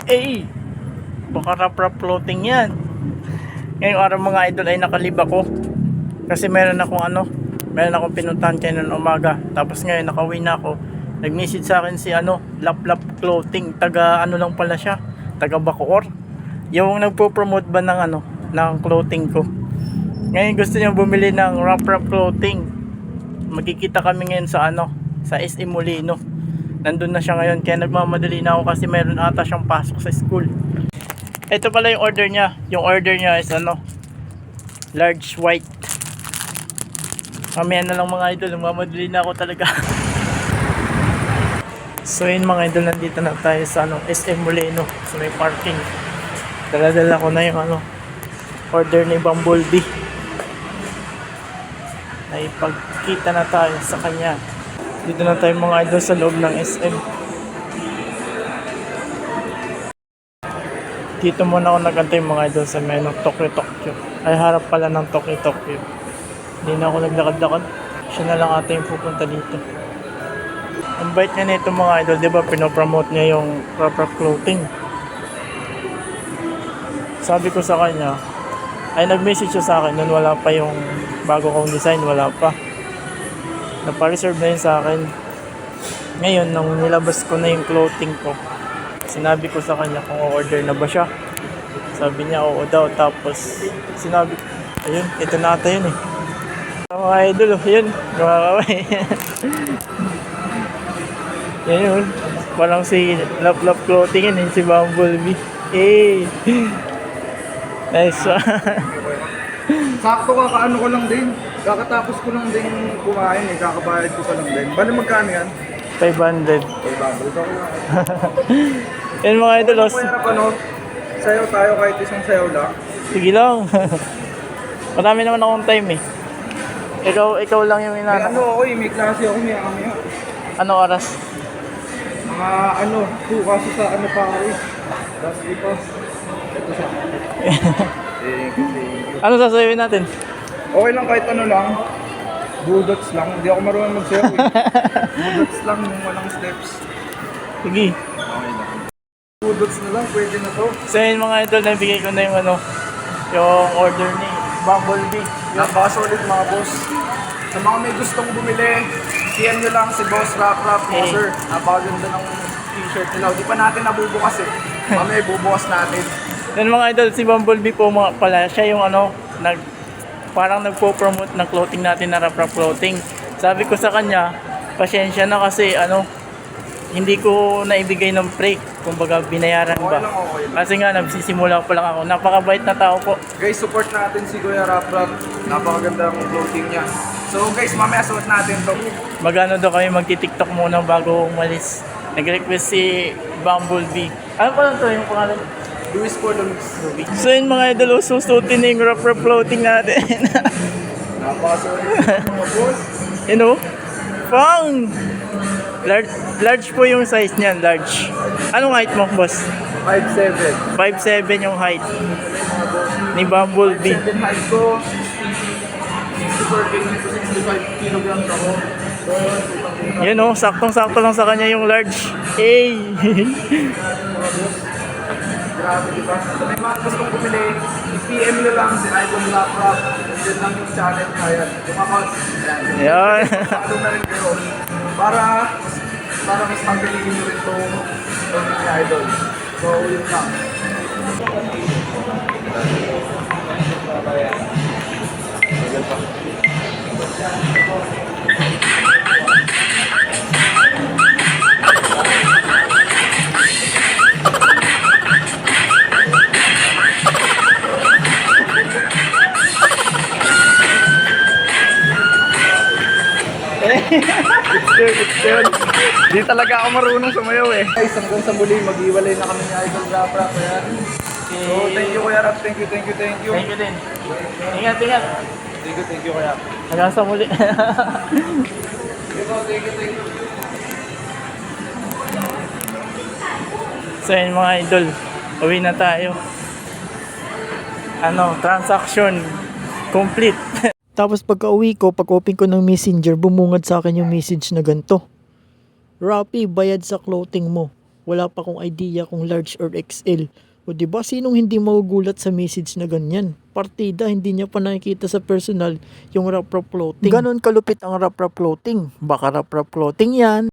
Eh, baka rap floating yan. Ngayong araw mga idol ay nakalib ako. Kasi meron akong pinuntahan kayo ng umaga. Tapos ngayon nakauwi na ako. Nag-message sa akin si Lap Clothing. Taga lang pala siya. Taga Bacoor. Yung nagpo-promote ba ng clothing ko. Ngayon gusto niya bumili ng rap clothing. Magkikita kami ngayon sa SM Molino. Nandun na siya ngayon kaya nagmamadali na ako kasi meron ata siyang pasok sa school. Ito pala yung order niya. Yung order niya is large white. Mamaya na lang mga idol, nagmamadali na ako talaga. So yun mga idol, nandito na tayo sa SM Molino, sa may parking. Dala-dala ko na yung order ni Bumblebee. Naipagkita na tayo sa kanya. Dito na tayo mga idol sa loob ng SM. Dito muna ako nagantay mga idol sa may Tokyo. Ay harap pala ng Tokyo. Hindi na ako naglakad-lakad. Siya na lang ata yung pupunta dito. Ang bait niya nito mga idol, di ba pinopromote niya yung proper clothing. Sabi ko sa kanya, ay nag-message siya sa akin nun wala pa yung bago kong design, wala pa. Napa-reserve na yun sa akin. Ngayon, nung nilabas ko na yung clothing ko, sinabi ko sa kanya kung order na ba siya. Sabi niya oo daw, tapos sinabi ko, ayun, ito na ata yun eh. Mga idol, yun, gumagaway. Yan yun, parang si Lap Clothing yun, si Bumblebee. Eh, nice one. Sakto kakaano ko lang din. Kakatapos ko lang din kumain eh. Kakabayad ko pa lang din. Bali magkano yan? 500. 500 ako lang. Yan mga idol, Sayaw tayo kahit isang sayaw lang. sige lang. Marami naman akong time eh. Ikaw lang yung May inana. may klase ako niya kami. Ano oras? Mga 2 kaso sa pare. Tapos ito. Ito siya. Thank you. Ano sasayawin natin? Okay lang kahit lang. Budots lang. Hindi ako marunong magsayaw eh. Budots lang yung walang steps. Sige. Okay lang. Budots na lang, pwede na to. So yun mga idol, nabigay ko na yung yung order ni Bumblebee. Napaka-solid mga boss. Sa mga may gustong bumili, PM nyo lang si Boss Rap Moser. Napakaganda ng t-shirt nila. Di pa natin nabubukas eh. Mamaya bubukas natin. Then mga idol, si Bumblebee po pala, siya yung parang nagpo-promote ng clothing natin na rap clothing. Sabi ko sa kanya, pasensya na kasi hindi ko naibigay ng pre. Kumbaga binayaran ba. Okay lang. Kasi nga nagsisimula pa lang ako. Napakabait na tao po. Guys, support natin si Kuya Rap. Napakaganda ng clothing niya. So guys, mamaya suot natin to. Magano daw kami magti-TikTok muna bago umalis. Nag-request si Bumblebee. Ano pa lang to yung pangalan? Luis for Luis. So yun mga idol, susutin na yung rap clothing natin. Napaka-solid mga boss. You know? Pang! Large po yung size niyan, large. Anong height mo, boss? 5'7". 5'7 yung height ni Bumblebee. 5'7" height ko. 64 kg to 65 kilograms ako. Yun o, saktong-sakto lang sa kanya yung large. Hey! Grabe, diba? So may mga gustong bumili, i-PM nyo lang si Icon Laprap. Yun lang yung channel niya. Yan. Yung account. Yan. Follow na rin kayo. Para mas magaling nyo rin itong ni Idol. So, yun lang. Good. Di talaga ako marunong sumayaw eh. Guys, hanggang sa muli, mag-iwalay na kami ni Idol Rap. Kaya, so, thank you Kuya Rap. Thank you. Thank you din. Ingat. Thank you Kuya. Hanggang sa muli. Thank you. So yun mga idol, uwi na tayo. Transaction complete. Tapos pagka uwi ko, pag open ko ng messenger, bumungad sa akin yung message na ganito. Rappi, bayad sa clothing mo. Wala pa akong idea kung large or XL. O diba, sinong hindi magugulat sa message na ganyan? Partida, hindi niya pa nakikita sa personal yung rap floating. Ganon kalupit ang rap floating. Baka rap floating yan.